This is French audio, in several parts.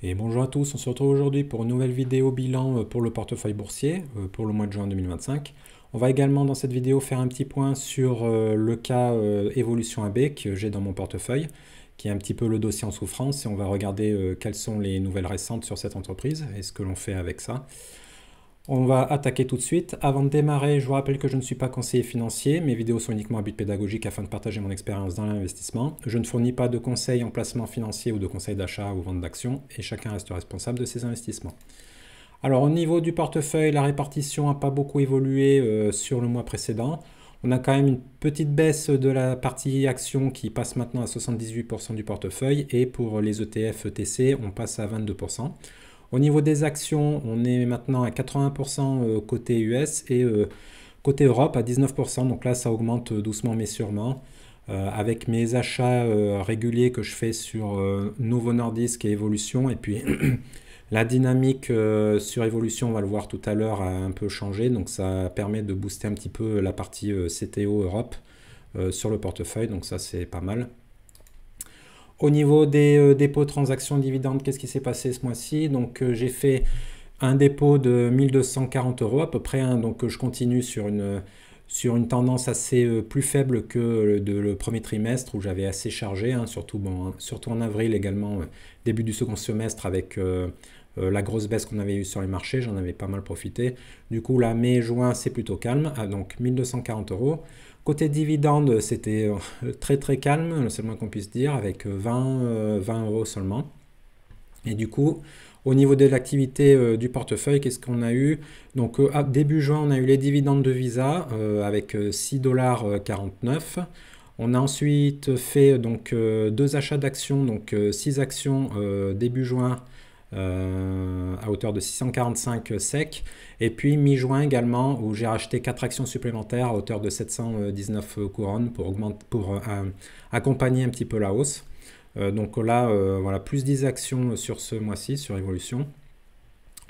Et bonjour à tous, on se retrouve aujourd'hui pour une nouvelle vidéo bilan pour le portefeuille boursier pour le mois de juin 2025. On va également dans cette vidéo faire un petit point sur le cas Évolution AB que j'ai dans mon portefeuille, qui est un petit peu le dossier en souffrance, et on va regarder quelles sont les nouvelles récentes sur cette entreprise et ce que l'on fait avec ça. On va attaquer tout de suite. Avant de démarrer, je vous rappelle que je ne suis pas conseiller financier. Mes vidéos sont uniquement à but pédagogique afin de partager mon expérience dans l'investissement. Je ne fournis pas de conseils en placement financier ou de conseils d'achat ou vente d'actions et chacun reste responsable de ses investissements. Alors au niveau du portefeuille, la répartition n'a pas beaucoup évolué sur le mois précédent. On a quand même une petite baisse de la partie actions qui passe maintenant à 78% du portefeuille et pour les ETF ETC, on passe à 22%. Au niveau des actions, on est maintenant à 80% côté US et côté Europe à 19%. Donc là, ça augmente doucement mais sûrement. Avec mes achats réguliers que je fais sur Novo Nordisk et Evolution. Et puis la dynamique sur Evolution, on va le voir tout à l'heure, a un peu changé. Donc ça permet de booster un petit peu la partie CTO Europe sur le portefeuille. Donc ça, c'est pas mal. Au niveau des dépôts transactions dividendes, qu'est-ce qui s'est passé ce mois-ci? Donc j'ai fait un dépôt de 1240 euros à peu près, hein, donc je continue sur une tendance assez plus faible que le premier trimestre où j'avais assez chargé, hein, surtout, surtout en avril également, début du second semestre avec la grosse baisse qu'on avait eue sur les marchés, j'en avais pas mal profité. Du coup là, mai-juin, c'est plutôt calme, donc 1240 euros. Côté dividende, c'était très très calme, c'est le moins qu'on puisse dire, avec 20 euros seulement. Et du coup, au niveau de l'activité du portefeuille, qu'est-ce qu'on a eu? Donc début juin, on a eu les dividendes de Visa avec 6,49 $. On a ensuite fait donc deux achats d'actions, donc 6 actions début juin à hauteur de 645 SEC. Et puis mi-juin également, où j'ai racheté 4 actions supplémentaires à hauteur de 719 couronnes pour accompagner un petit peu la hausse. Donc là, voilà, plus 10 actions sur ce mois-ci, sur Evolution.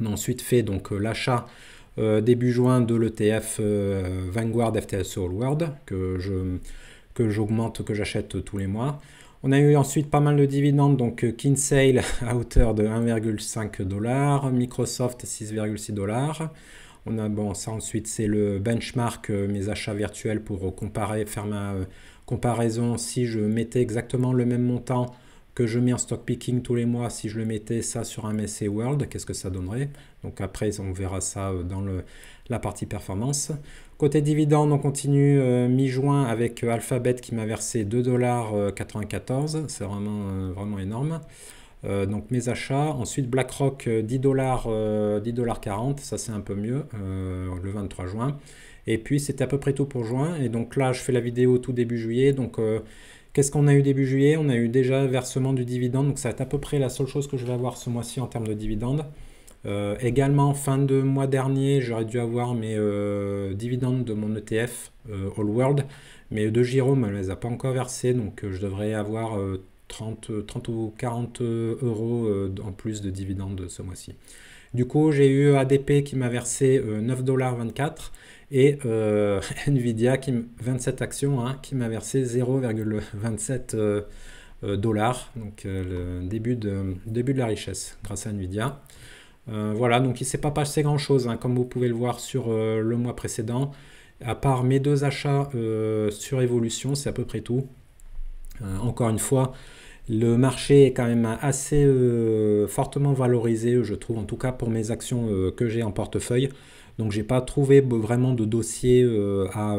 On a ensuite fait donc l'achat début juin de l'ETF Vanguard FTSE All World, que j'augmente, que j'achète tous les mois. On a eu ensuite pas mal de dividendes, donc Kinsale à hauteur de 1,5 $, Microsoft 6,6 $. On a, bon, ça ensuite c'est le benchmark, mes achats virtuels pour comparer, faire ma comparaison. Si je mettais exactement le même montant que je mets en stock picking tous les mois, si je le mettais ça sur un MSCI World, qu'est-ce que ça donnerait? Donc après on verra ça dans la partie performance. Côté dividende, on continue mi-juin avec Alphabet qui m'a versé 2,94 $. C'est vraiment énorme. Donc mes achats. Ensuite BlackRock 10 $, 10,40 $. Ça c'est un peu mieux le 23 juin. Et puis c'était à peu près tout pour juin. Et donc là je fais la vidéo tout début juillet. Donc qu'est-ce qu'on a eu début juillet? On a eu déjà versement du dividende. Donc ça va être à peu près la seule chose que je vais avoir ce mois-ci en termes de dividende. Également, fin de mois dernier, j'aurais dû avoir mes dividendes de mon ETF All World, mais de Jérôme, elle ne les a pas encore versés, donc je devrais avoir 30 ou 40 euros en plus de dividendes ce mois-ci. Du coup, j'ai eu ADP qui m'a versé 9,24 $ et Nvidia, 27 actions, hein, qui m'a versé 0,27 $. Donc le début de la richesse grâce à Nvidia. Voilà, donc il ne s'est pas passé grand chose, hein, comme vous pouvez le voir sur le mois précédent. À part mes deux achats sur Evolution, c'est à peu près tout. Encore une fois, le marché est quand même assez fortement valorisé, je trouve, en tout cas pour mes actions que j'ai en portefeuille. Donc j'ai pas trouvé vraiment de dossier à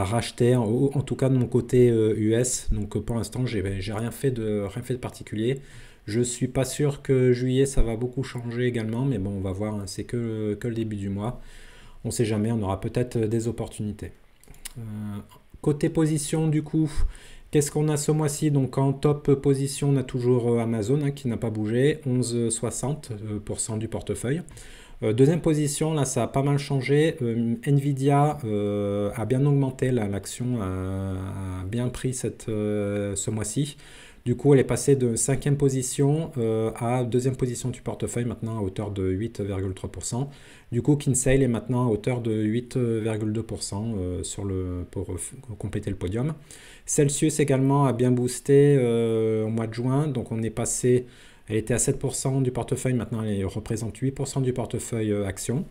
racheter, en tout cas de mon côté US. Donc pour l'instant, j'ai rien fait de particulier. Je suis pas sûr que juillet ça va beaucoup changer également, mais bon, on va voir, hein, c'est que le début du mois. On sait jamais, on aura peut-être des opportunités. Côté position, du coup, qu'est-ce qu'on a ce mois-ci? Donc en top position, on a toujours Amazon, hein, qui n'a pas bougé, 11,60% du portefeuille. Deuxième position, là ça a pas mal changé. Nvidia a bien augmenté, l'action a bien pris ce mois-ci. Du coup, elle est passée de 5e position à 2e position du portefeuille, maintenant à hauteur de 8,3%. Du coup, Kinsale est maintenant à hauteur de 8,2% pour compléter le podium. Celsius également a bien boosté au mois de juin, donc on est passé Elle était à 7% du portefeuille, maintenant elle représente 8% du portefeuille action.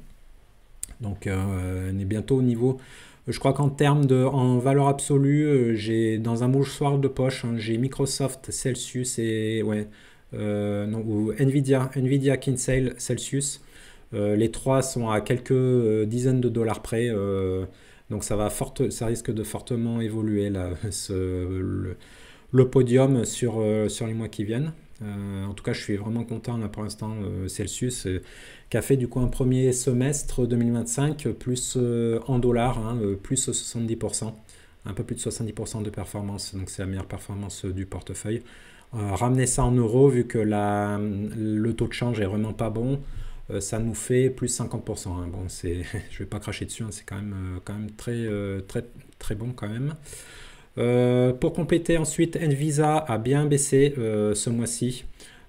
Donc elle est bientôt au niveau. Je crois qu'en termes en valeur absolue, j'ai dans un mouchoir de poche, hein, j'ai Microsoft, Celsius et ouais, non, ou Nvidia, Kinsale, Celsius. Les trois sont à quelques dizaines de dollars près. Donc ça risque de fortement évoluer là, le podium sur les mois qui viennent. En tout cas, je suis vraiment content là pour l'instant. Celsius qui a fait du coup un premier semestre 2025 plus en dollars, hein, plus 70%, un peu plus de 70% de performance. Donc c'est la meilleure performance du portefeuille. Ramener ça en euros, vu que le taux de change est vraiment pas bon, ça nous fait plus 50%. Hein. Bon, je vais pas cracher dessus, hein, c'est quand même très bon quand même. Pour compléter ensuite, Envisa a bien baissé ce mois-ci.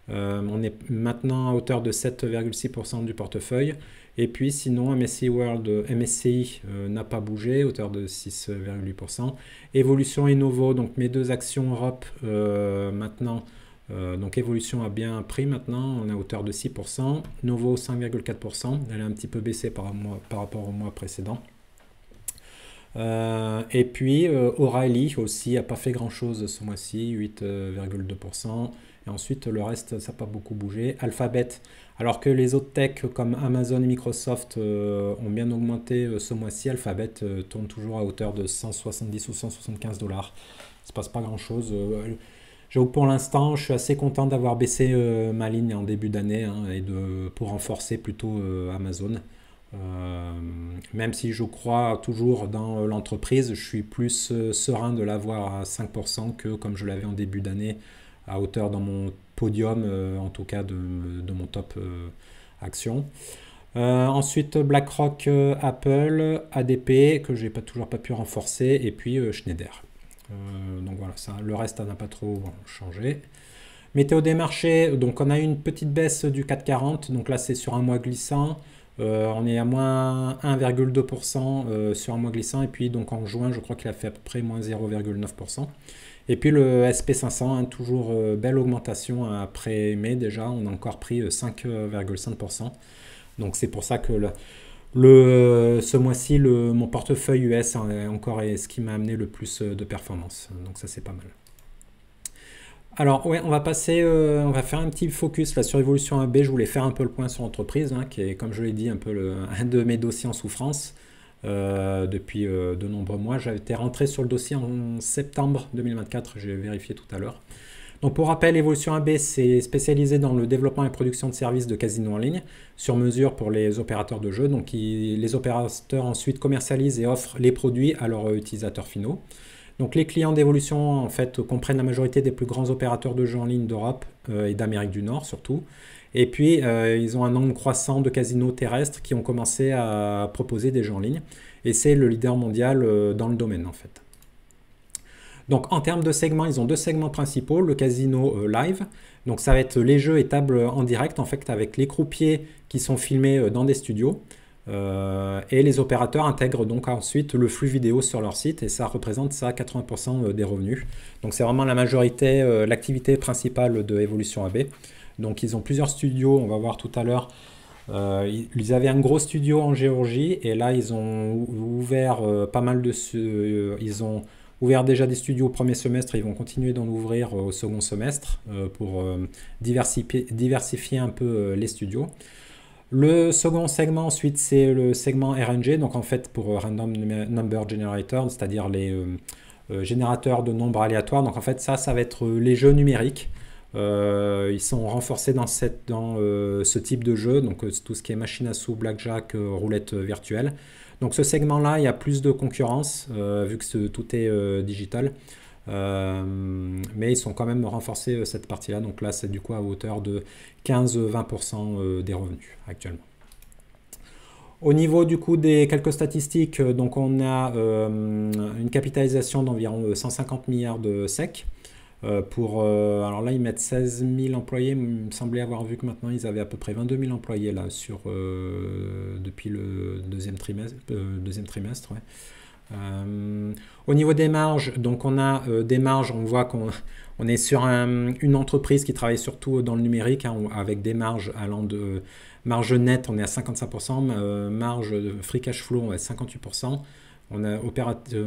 On est maintenant à hauteur de 7,6% du portefeuille. Et puis sinon, MSCI n'a pas bougé, hauteur de 6,8%. Évolution et Novo, donc mes deux actions Europe maintenant. Donc Évolution a bien pris maintenant, on est à hauteur de 6%. Novo 5,4%, elle a un petit peu baissé par rapport au mois précédent. Et puis O'Reilly aussi n'a pas fait grand chose ce mois-ci, 8,2%. Et ensuite le reste ça n'a pas beaucoup bougé. Alphabet, alors que les autres techs comme Amazon et Microsoft ont bien augmenté ce mois-ci, Alphabet tourne toujours à hauteur de 170 ou 175 dollars. Il ne se passe pas grand chose. J'avoue que pour l'instant je suis assez content d'avoir baissé ma ligne en début d'année, hein, et pour renforcer plutôt Amazon. Même si je crois toujours dans l'entreprise, je suis plus serein de l'avoir à 5% que comme je l'avais en début d'année à hauteur dans mon podium, en tout cas de mon top action. Ensuite BlackRock, Apple, ADP que j'ai toujours pas pu renforcer, et puis Schneider. Donc voilà, le reste n'a pas trop changé. Météo des marchés, donc on a eu une petite baisse du CAC 40, donc là c'est sur un mois glissant. On est à moins 1,2% sur un mois glissant, et puis donc en juin je crois qu'il a fait à peu près moins 0,9%. Et puis le SP500, hein, toujours belle augmentation après mai déjà, on a encore pris 5,5%. Donc c'est pour ça que ce mois-ci mon portefeuille US est encore ce qui m'a amené le plus de performance. Donc ça c'est pas mal. Alors ouais, on va faire un petit focus là sur Évolution AB. Je voulais faire un peu le point sur l'entreprise, hein, qui est, comme je l'ai dit, un peu un de mes dossiers en souffrance depuis de nombreux mois. J'avais été rentré sur le dossier en septembre 2024, j'ai vérifié tout à l'heure. Donc pour rappel, Évolution AB, c'est spécialisé dans le développement et production de services de casino en ligne, sur mesure pour les opérateurs de jeux. Donc les opérateurs ensuite commercialisent et offrent les produits à leurs utilisateurs finaux. Donc les clients d'Évolution en fait comprennent la majorité des plus grands opérateurs de jeux en ligne d'Europe et d'Amérique du Nord surtout. Et puis ils ont un nombre croissant de casinos terrestres qui ont commencé à proposer des jeux en ligne. Et c'est le leader mondial dans le domaine en fait. Donc en termes de segments, ils ont deux segments principaux, le casino live. Donc ça va être les jeux et tables en direct en fait avec les croupiers qui sont filmés dans des studios. Et les opérateurs intègrent donc ensuite le flux vidéo sur leur site, et ça représente 80% des revenus. Donc c'est vraiment la majorité, l'activité principale de Évolution AB. Donc ils ont plusieurs studios, on va voir tout à l'heure. Ils avaient un gros studio en Géorgie, et là ils ont ouvert pas mal de... ils ont ouvert déjà des studios au premier semestre, et ils vont continuer d'en ouvrir au second semestre pour diversifier un peu les studios. Le second segment ensuite c'est le segment RNG, donc en fait pour Random Number Generator, c'est-à-dire les générateurs de nombres aléatoires. Donc en fait ça va être les jeux numériques. Ils sont renforcés dans ce type de jeu, donc tout ce qui est machine à sous, blackjack, roulette virtuelle. Donc ce segment-là, il y a plus de concurrence vu que tout est digital. Mais ils sont quand même renforcés cette partie-là. Donc là, c'est du coup à hauteur de 15-20% des revenus actuellement. Au niveau du coup des quelques statistiques, donc on a une capitalisation d'environ 150 milliards de SEC. Alors là, ils mettent 16 000 employés. Il me semblait avoir vu que maintenant, ils avaient à peu près 22 000 employés là, depuis le deuxième trimestre. Ouais. Au niveau des marges, donc on a des marges, on voit qu'on On est sur une entreprise qui travaille surtout dans le numérique, hein, avec des marges allant de marge nette, on est à 55%, marge de free cash flow, on est à 58%, on a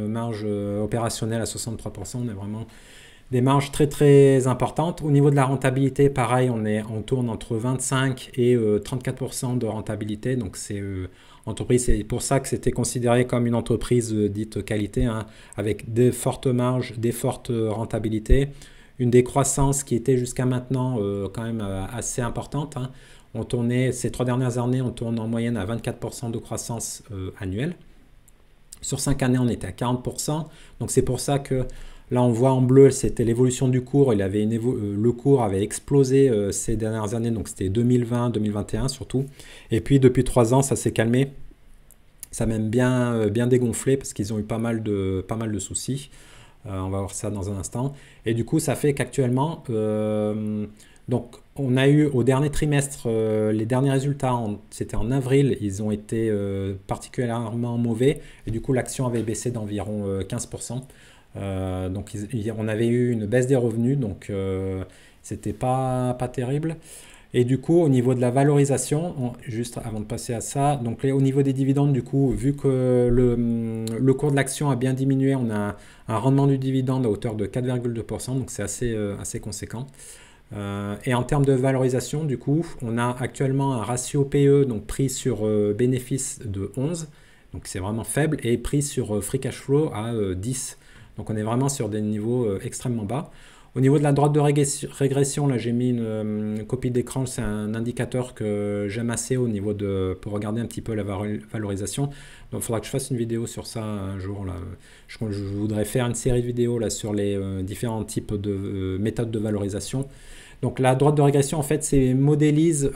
marge opérationnelle à 63%, on est vraiment des marges très très importantes. Au niveau de la rentabilité, pareil, on tourne entre 25 et 34% de rentabilité, donc c'est pour ça que c'était considéré comme une entreprise dite qualité, hein, avec des fortes marges, des fortes rentabilités, une décroissance qui était jusqu'à maintenant quand même assez importante, hein. Ces 3 dernières années, on tourne en moyenne à 24% de croissance annuelle. Sur 5 années, on était à 40%. Donc c'est pour ça que là, on voit en bleu, c'était l'évolution du cours. Le cours avait explosé ces dernières années, donc c'était 2020, 2021 surtout. Et puis depuis 3 ans, ça s'est calmé. Ça a même bien dégonflé parce qu'ils ont eu pas mal de soucis. On va voir ça dans un instant. Et du coup, ça fait qu'actuellement, donc on a eu au dernier trimestre, les derniers résultats, c'était en avril, ils ont été particulièrement mauvais. Et du coup, l'action avait baissé d'environ 15%. Donc on avait eu une baisse des revenus, donc c'était pas terrible. Et du coup, au niveau de la valorisation, juste avant de passer à ça, donc là, au niveau des dividendes, du coup, vu que le cours de l'action a bien diminué, on a un rendement du dividende à hauteur de 4,2%, donc c'est assez conséquent. Et en termes de valorisation, du coup, on a actuellement un ratio PE, donc prix sur bénéfice de 11, donc c'est vraiment faible, et prix sur free cash flow à 10. Donc on est vraiment sur des niveaux extrêmement bas. Au niveau de la droite de régression, là j'ai mis une copie d'écran, c'est un indicateur que j'aime assez pour regarder un petit peu la valorisation. Donc il faudra que je fasse une vidéo sur ça un jour. Là. Je voudrais faire une série de vidéos là, sur les différents types de méthodes de valorisation. Donc la droite de régression, en fait, c'est modélise,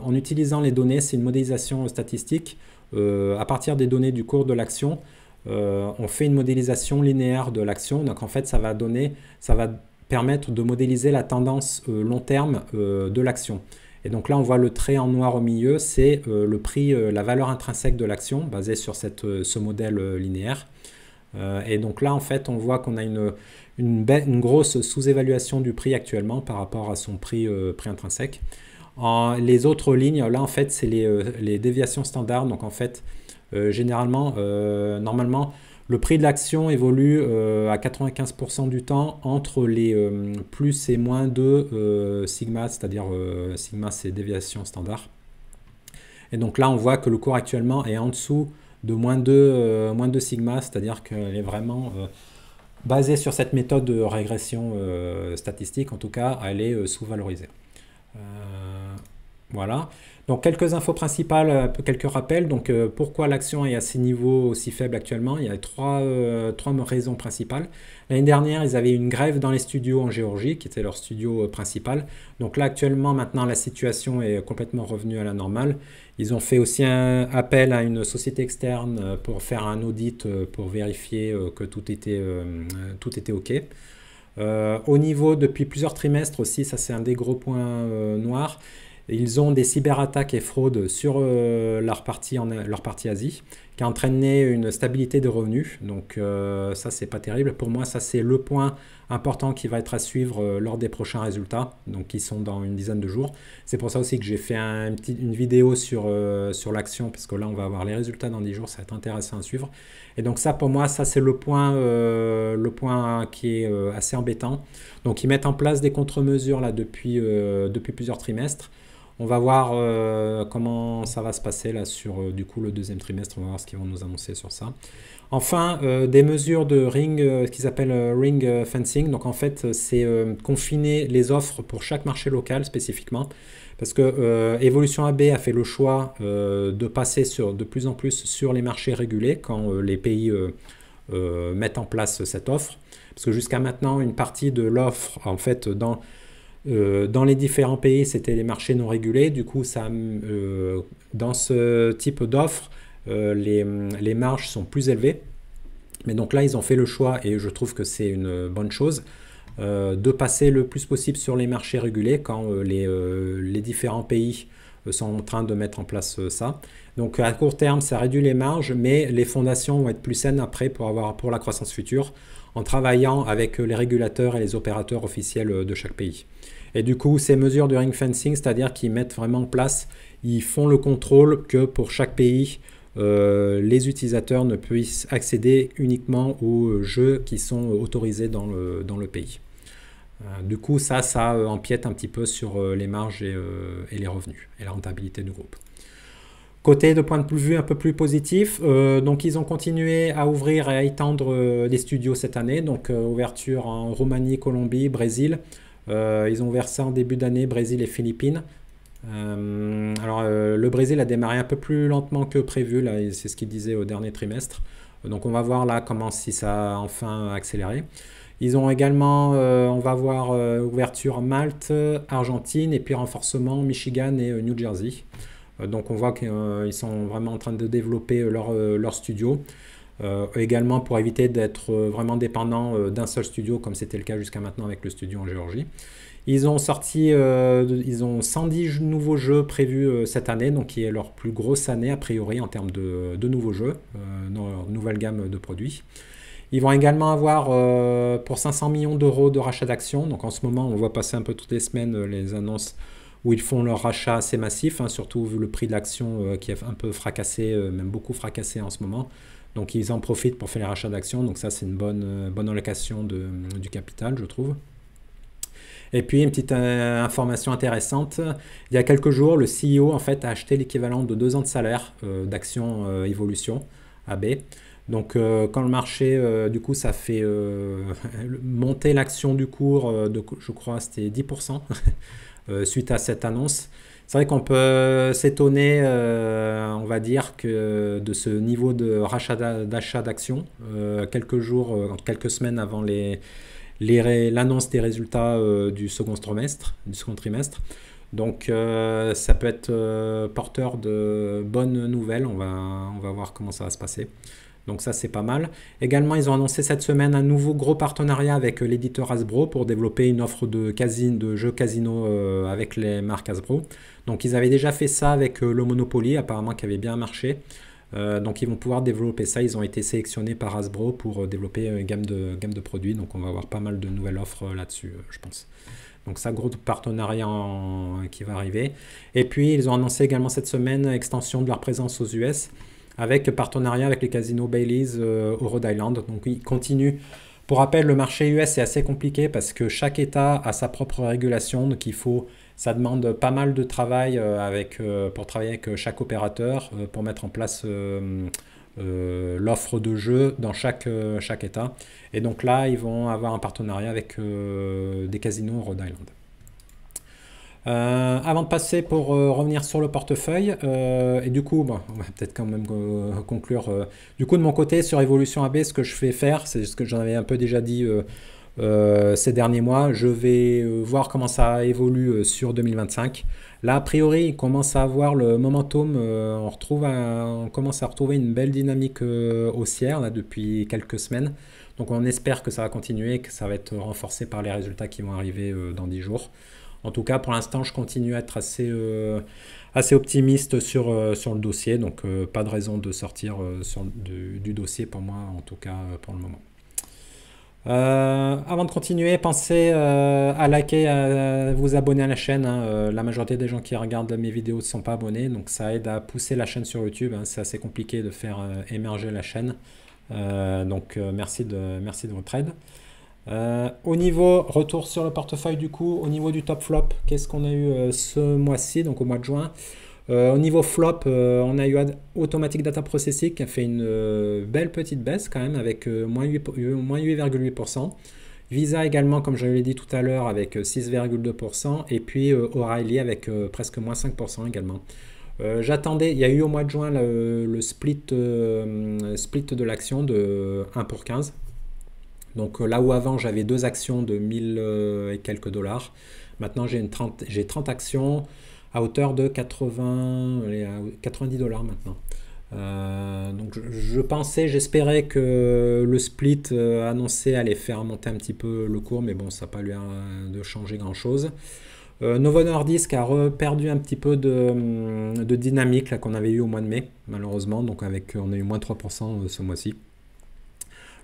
en utilisant les données, c'est une modélisation statistique. À partir des données du cours de l'action, on fait une modélisation linéaire de l'action. Donc en fait, ça va permettre de modéliser la tendance long terme de l'action. Et donc là, on voit le trait en noir au milieu, c'est le prix, la valeur intrinsèque de l'action basée sur ce modèle linéaire. Et donc là, en fait, on voit qu'on a une grosse sous-évaluation du prix actuellement par rapport à son prix intrinsèque. Les autres lignes, là, en fait, c'est les déviations standards. Donc en fait, généralement, normalement, le prix de l'action évolue à 95% du temps entre les plus et moins 2 sigma, c'est-à-dire sigma c'est déviation standard. Et donc là on voit que le cours actuellement est en dessous de moins 2 sigma, c'est-à-dire qu'elle est vraiment basée sur cette méthode de régression statistique, en tout cas elle est sous-valorisée. Voilà. Donc quelques infos principales, quelques rappels. Donc pourquoi l'action est à ces niveaux aussi faibles actuellement? Il y a trois raisons principales. L'année dernière, ils avaient une grève dans les studios en Géorgie, qui était leur studio principal. Donc là, actuellement, maintenant, la situation est complètement revenue à la normale. Ils ont fait aussi un appel à une société externe pour faire un audit pour vérifier que tout était OK. Au niveau, depuis plusieurs trimestres aussi, ça c'est un des gros points noirs. Ils ont des cyberattaques et fraudes sur leur partie Asie, qui a entraîné une stabilité de revenus. Donc ça, c'est pas terrible. Pour moi, ça, c'est le point important qui va être à suivre lors des prochains résultats, donc qui sont dans une dizaine de jours. C'est pour ça aussi que j'ai fait une vidéo sur l'action, parce que là, on va avoir les résultats dans 10 jours. Ça va être intéressant à suivre. Et donc ça, pour moi, ça, c'est le point qui est assez embêtant. Donc, ils mettent en place des contre-mesures là depuis plusieurs trimestres. On va voir comment ça va se passer là sur du coup le deuxième trimestre. On va voir ce qu'ils vont nous annoncer sur ça. Enfin, des mesures de ring, ce qu'ils appellent ring fencing. Donc en fait, c'est confiner les offres pour chaque marché local spécifiquement. Parce que Evolution AB a fait le choix de passer de plus en plus sur les marchés régulés quand les pays mettent en place cette offre. Parce que jusqu'à maintenant, une partie de l'offre, en fait, dans les différents pays, c'était les marchés non régulés. Du coup, dans ce type d'offre, les marges sont plus élevées. Mais donc là, ils ont fait le choix, et je trouve que c'est une bonne chose, de passer le plus possible sur les marchés régulés quand les différents pays sont en train de mettre en place ça. Donc à court terme, ça réduit les marges, mais les fondations vont être plus saines après pour la croissance future. en travaillant avec les régulateurs et les opérateurs officiels de chaque pays. Et du coup, ces mesures de ring fencing, c'est-à-dire qu'ils mettent vraiment en place, ils font le contrôle que pour chaque pays, les utilisateurs ne puissent accéder uniquement aux jeux qui sont autorisés dans le pays. Du coup, ça empiète un petit peu sur les marges et les revenus et la rentabilité du groupe. Côté de point de vue un peu plus positif, donc ils ont continué à ouvrir et à étendre les studios cette année, donc ouverture en Roumanie, Colombie, Brésil. Ils ont ouvert ça en début d'année, Brésil et Philippines. Le Brésil a démarré un peu plus lentement que prévu, là, c'est ce qu'il disait au dernier trimestre. Donc on va voir là si ça a enfin accéléré. Ils ont également, on va voir ouverture Malte, Argentine et puis renforcement Michigan et New Jersey. Donc on voit qu'ils sont vraiment en train de développer leur studio. Également pour éviter d'être vraiment dépendant d'un seul studio comme c'était le cas jusqu'à maintenant avec le studio en Géorgie. Ils ont 110 nouveaux jeux prévus cette année, donc qui est leur plus grosse année a priori en termes de nouveaux jeux dans leur nouvelle gamme de produits. Ils vont également avoir pour 500 millions d'euros de rachat d'actions. Donc en ce moment, on voit passer un peu toutes les semaines les annonces où ils font leur rachat assez massif, hein, surtout vu le prix de l'action qui est un peu fracassé, même beaucoup fracassé en ce moment. Donc ils en profitent pour faire les rachats d'actions. Donc ça, c'est une bonne allocation du capital, je trouve. Et puis une petite information intéressante, il y a quelques jours, le CEO en fait a acheté l'équivalent de 2 ans de salaire d'actions Evolution AB. Donc quand le marché, du coup, ça fait monter l'action du cours de, je crois, c'était 10% suite à cette annonce. C'est vrai qu'on peut s'étonner, on va dire, que de ce niveau de rachat d'achat d'actions, quelques semaines avant l'annonce des résultats du second trimestre. Donc ça peut être porteur de bonnes nouvelles, on va voir comment ça va se passer. Donc ça c'est pas mal. Également ils ont annoncé cette semaine un nouveau gros partenariat avec l'éditeur Hasbro pour développer une offre de jeux casino avec les marques Hasbro. Donc ils avaient déjà fait ça avec le Monopoly apparemment qui avait bien marché. Donc ils vont pouvoir développer ça, ils ont été sélectionnés par Hasbro pour développer une gamme de produits. Donc on va avoir pas mal de nouvelles offres là-dessus je pense. Donc ça, gros partenariat qui va arriver. Et puis ils ont annoncé également cette semaine extension de leur présence aux US avec partenariat avec les casinos Bally's au Rhode Island. Donc ils continuent. Pour rappel, le marché US est assez compliqué parce que chaque État a sa propre régulation. Donc ça demande pas mal de travail pour travailler avec chaque opérateur pour mettre en place l'offre de jeu dans chaque État. Et donc là, ils vont avoir un partenariat avec des casinos au Rhode Island. Avant de passer pour revenir sur le portefeuille, et du coup, bon, on va peut-être quand même conclure. Du coup, de mon côté, sur Evolution AB, ce que je fais faire, c'est ce que j'en avais un peu déjà dit ces derniers mois. Je vais voir comment ça évolue sur 2025. Là, a priori, il commence à avoir le momentum. On commence à retrouver une belle dynamique haussière là, depuis quelques semaines. Donc, on espère que ça va continuer, que ça va être renforcé par les résultats qui vont arriver dans 10 jours. En tout cas, pour l'instant, je continue à être assez optimiste sur le dossier. Donc, pas de raison de sortir du dossier pour moi, en tout cas pour le moment. Avant de continuer, pensez à liker, à vous abonner à la chaîne. Hein. La majorité des gens qui regardent mes vidéos ne sont pas abonnés. Donc, ça aide à pousser la chaîne sur YouTube. Hein. C'est assez compliqué de faire émerger la chaîne. Merci de votre aide. Au niveau, retour sur le portefeuille du coup, au niveau du top flop, qu'est-ce qu'on a eu ce mois-ci, donc au mois de juin. Au niveau flop, on a eu Automatic Data Processing qui a fait une belle petite baisse quand même avec moins 8,8%. Visa également, comme je l'ai dit tout à l'heure, avec 6,2%. Et puis O'Reilly avec presque moins 5% également. J'attendais, il y a eu au mois de juin le split de l'action de 1 pour 15. Donc là où avant j'avais 2 actions de 1000 et quelques dollars, maintenant j'ai 30 actions à hauteur de 90 dollars maintenant. Donc j'espérais que le split annoncé allait faire monter un petit peu le cours, mais bon, ça n'a pas l'air de changer grand chose. Novo Nordisk a perdu un petit peu de dynamique qu'on avait eu au mois de mai, malheureusement, donc on a eu moins 3% ce mois-ci.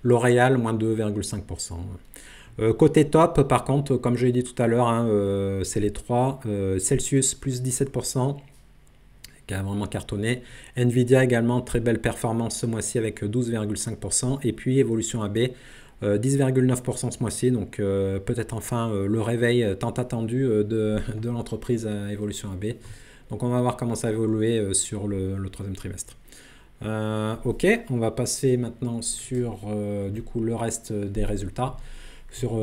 L'Oréal, moins 2,5%. Côté top, par contre, comme je l'ai dit tout à l'heure, hein, c'est les trois. Celsius, plus 17%, qui a vraiment cartonné. Nvidia également, très belle performance ce mois-ci avec 12,5%. Et puis Evolution AB, 10,9% ce mois-ci. Donc peut-être enfin le réveil tant attendu de l'entreprise Evolution AB. Donc on va voir comment ça va évoluer sur le troisième trimestre. Ok, on va passer maintenant sur du coup le reste des résultats sur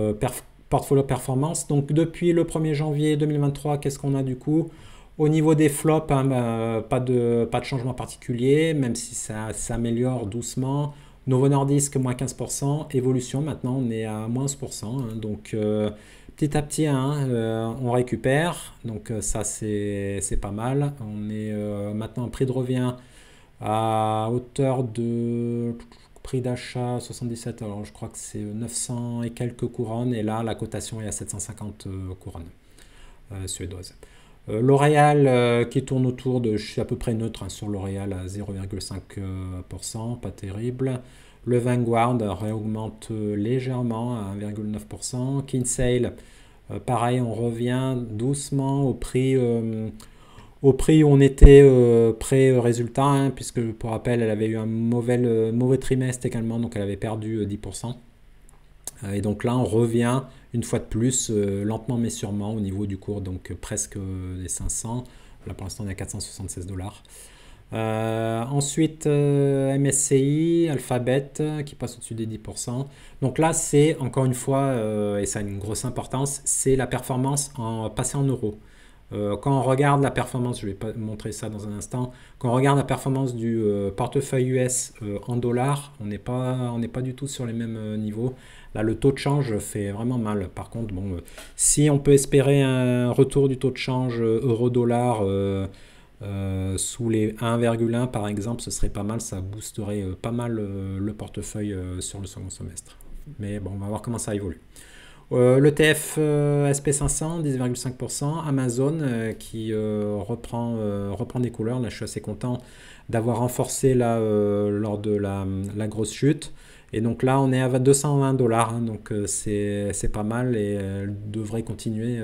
portfolio performance. Donc depuis le 1er janvier 2023, qu'est-ce qu'on a du coup? Au niveau des flops, hein, pas de changement particulier, même si ça s'améliore doucement. Novo Nordisk, moins 15%. Evolution, maintenant, on est à moins 11%. Hein, donc, petit à petit, hein, on récupère. Donc, ça, c'est pas mal. On est maintenant en prix de revient à hauteur de prix d'achat 77. Alors, je crois que c'est 900 et quelques couronnes. Et là, la cotation est à 750 couronnes suédoises. L'Oréal qui tourne autour de, je suis à peu près neutre hein, sur L'Oréal à 0,5%, pas terrible. Le Vanguard réaugmente légèrement à 1,9%. Kinsale, pareil, on revient doucement au prix où on était pré-résultat, hein, puisque pour rappel, elle avait eu un mauvais trimestre également, donc elle avait perdu 10%. Et donc là, on revient une fois de plus, lentement mais sûrement, au niveau du cours, donc presque les 500. Là, pour l'instant, on est à 476 $. Ensuite, MSCI, Alphabet, qui passe au-dessus des 10%. Donc là, c'est encore une fois, et ça a une grosse importance, c'est la performance passée en euros. Quand on regarde la performance, je vais pas montrer ça dans un instant, quand on regarde la performance du portefeuille US en dollars, on n'est pas du tout sur les mêmes niveaux. Là, le taux de change fait vraiment mal. Par contre, bon, si on peut espérer un retour du taux de change euro-dollar sous les 1,1 par exemple, ce serait pas mal, ça boosterait pas mal le portefeuille sur le second semestre. Mais bon, on va voir comment ça évolue. L'ETF SP500, 10,5%. Amazon qui reprend des couleurs. Là, je suis assez content d'avoir renforcé là, lors de la grosse chute. Et donc là, on est à 220 $. Hein, donc c'est pas mal et elle devrait continuer.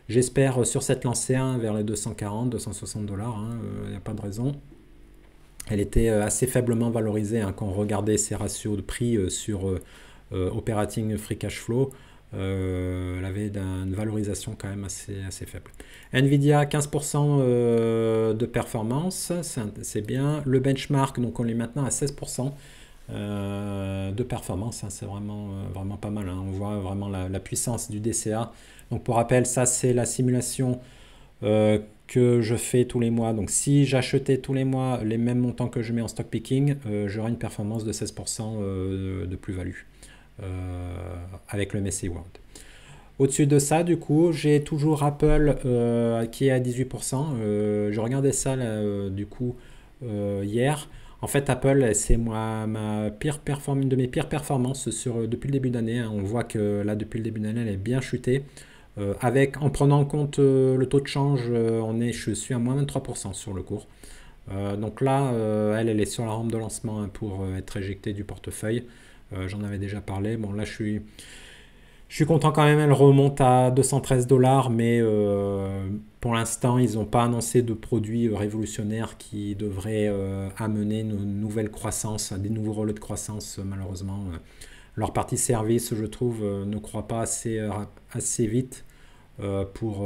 J'espère sur cette lancée hein, vers les 240, 260 $. Il n'y a pas de raison. Elle était assez faiblement valorisée hein, quand on regardait ses ratios de prix sur Operating Free Cash Flow. Elle avait une valorisation quand même assez faible. Nvidia, 15% de performance, c'est bien. Le benchmark, donc on est maintenant à 16% de performance, hein, c'est vraiment pas mal. Hein. On voit vraiment la puissance du DCA. Donc pour rappel, ça c'est la simulation que je fais tous les mois. Donc si j'achetais tous les mois les mêmes montants que je mets en stock picking, j'aurais une performance de 16% de plus-value. Avec le MSCI World. Au-dessus de ça, du coup, j'ai toujours Apple qui est à 18%. Je regardais ça là, du coup hier. En fait, Apple, c'est une de mes pires performances depuis le début d'année. Hein. On voit que là, depuis le début d'année, elle est bien chutée. En prenant en compte le taux de change, je suis à moins 23% sur le cours. Donc là, elle est sur la rampe de lancement hein, pour être éjectée du portefeuille. J'en avais déjà parlé. Bon, là, je suis content quand même. Elle remonte à 213 $, mais pour l'instant, ils n'ont pas annoncé de produits révolutionnaires qui devraient amener une nouvelle croissance, des nouveaux relais de croissance, malheureusement. Leur partie service, je trouve, ne croît pas assez vite pour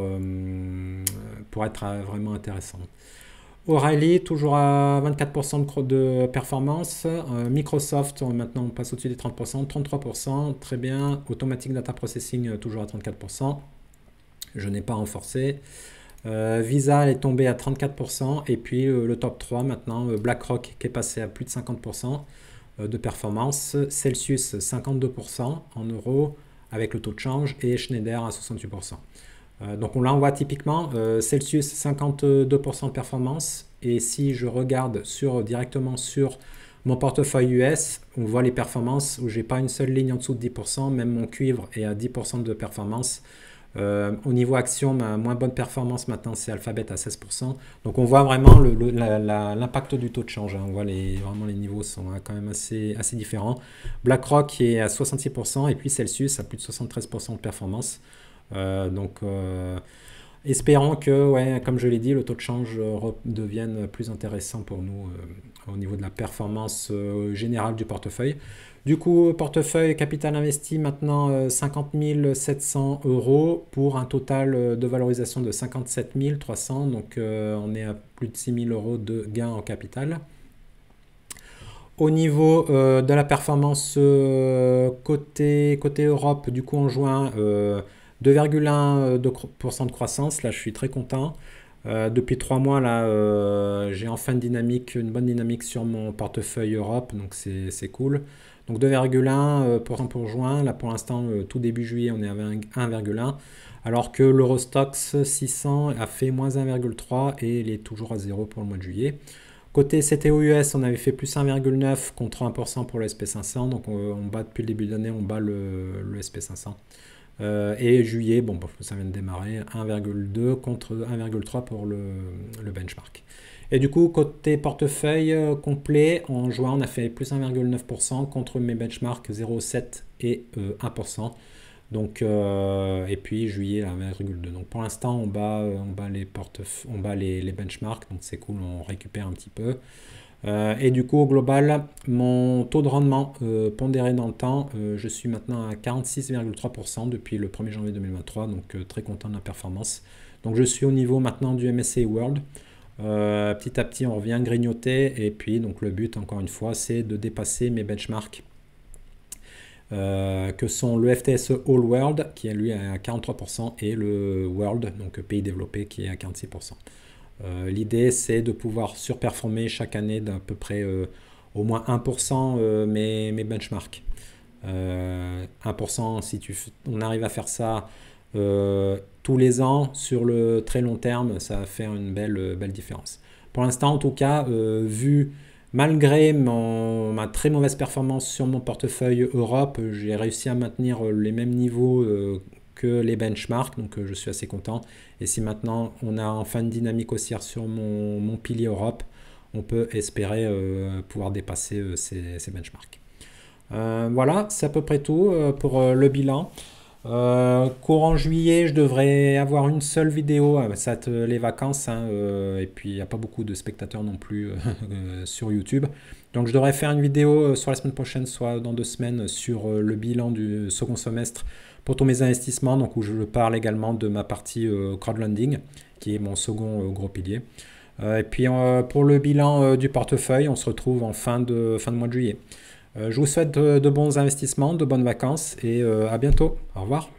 être vraiment intéressant. O'Reilly, toujours à 24% de performance. Microsoft, maintenant on passe au-dessus des 30%, 33%, très bien. Automatic Data Processing, toujours à 34%. Je n'ai pas renforcé. Visa, elle est tombée à 34%. Et puis le top 3 maintenant, BlackRock qui est passé à plus de 50% de performance. Celsius, 52% en euros avec le taux de change. Et Schneider à 68%. Donc là on voit typiquement Celsius 52% de performance et si je regarde directement sur mon portefeuille US, on voit les performances où j'ai pas une seule ligne en dessous de 10%, même mon cuivre est à 10% de performance. Au niveau action, ma moins bonne performance maintenant, c'est Alphabet à 16%. Donc on voit vraiment l'impact du taux de change, hein. On voit vraiment les niveaux sont quand même assez différents. BlackRock qui est à 66% et puis Celsius à plus de 73% de performance. Espérons que, ouais, comme je l'ai dit, le taux de change devienne plus intéressant pour nous au niveau de la performance générale du portefeuille. Du coup, portefeuille capital investi maintenant 50 700 euros pour un total de valorisation de 57 300. Donc on est à plus de 6 000 euros de gain en capital. Au niveau de la performance côté Europe, du coup en juin, 2,1% de croissance. Là, je suis très content. Depuis 3 mois, là, j'ai enfin une bonne dynamique sur mon portefeuille Europe, donc c'est cool. Donc 2,1% pour juin. Là, pour l'instant, tout début juillet, on est à 1,1. Alors que l'Eurostoxx 600 a fait moins 1,3 et il est toujours à 0 pour le mois de juillet. Côté CTO US, on avait fait plus 1,9 contre 1% pour le SP500. Donc on bat depuis le début d'année, on bat le SP500. Et juillet, bon, ça vient de démarrer, 1,2 contre 1,3 pour le benchmark. Et du coup, côté portefeuille complet, en juin, on a fait plus 1,9% contre mes benchmarks 0,7 et 1%. Donc, et puis juillet, 1,2. Donc pour l'instant, on bat les benchmarks, donc c'est cool, on récupère un petit peu. Et du coup, au global, mon taux de rendement pondéré dans le temps, je suis maintenant à 46,3% depuis le 1er janvier 2023, donc très content de la performance. Donc je suis au niveau maintenant du MSCI World. Petit à petit, on revient grignoter, et puis donc le but, encore une fois, c'est de dépasser mes benchmarks, que sont le FTSE All World, qui est lui à 43%, et le World, donc pays développé, qui est à 46%. L'idée, c'est de pouvoir surperformer chaque année d'à peu près au moins 1% mes benchmarks. 1%, si on arrive à faire ça tous les ans sur le très long terme, ça va faire une belle différence. Pour l'instant, en tout cas, malgré ma très mauvaise performance sur mon portefeuille Europe, j'ai réussi à maintenir les mêmes niveaux que les benchmarks, donc je suis assez content. Et si maintenant on a enfin une dynamique haussière sur mon pilier Europe, on peut espérer pouvoir dépasser ces benchmarks. Voilà, c'est à peu près tout pour le bilan. Courant juillet, je devrais avoir une seule vidéo, ça va être les vacances, hein, et puis il n'y a pas beaucoup de spectateurs non plus sur YouTube. Donc je devrais faire une vidéo soit la semaine prochaine, soit dans 2 semaines sur le bilan du second semestre pour tous mes investissements, donc où je parle également de ma partie crowdlending, qui est mon second gros pilier. Et puis pour le bilan du portefeuille, on se retrouve en fin de mois de juillet. Je vous souhaite de bons investissements, de bonnes vacances et à bientôt. Au revoir.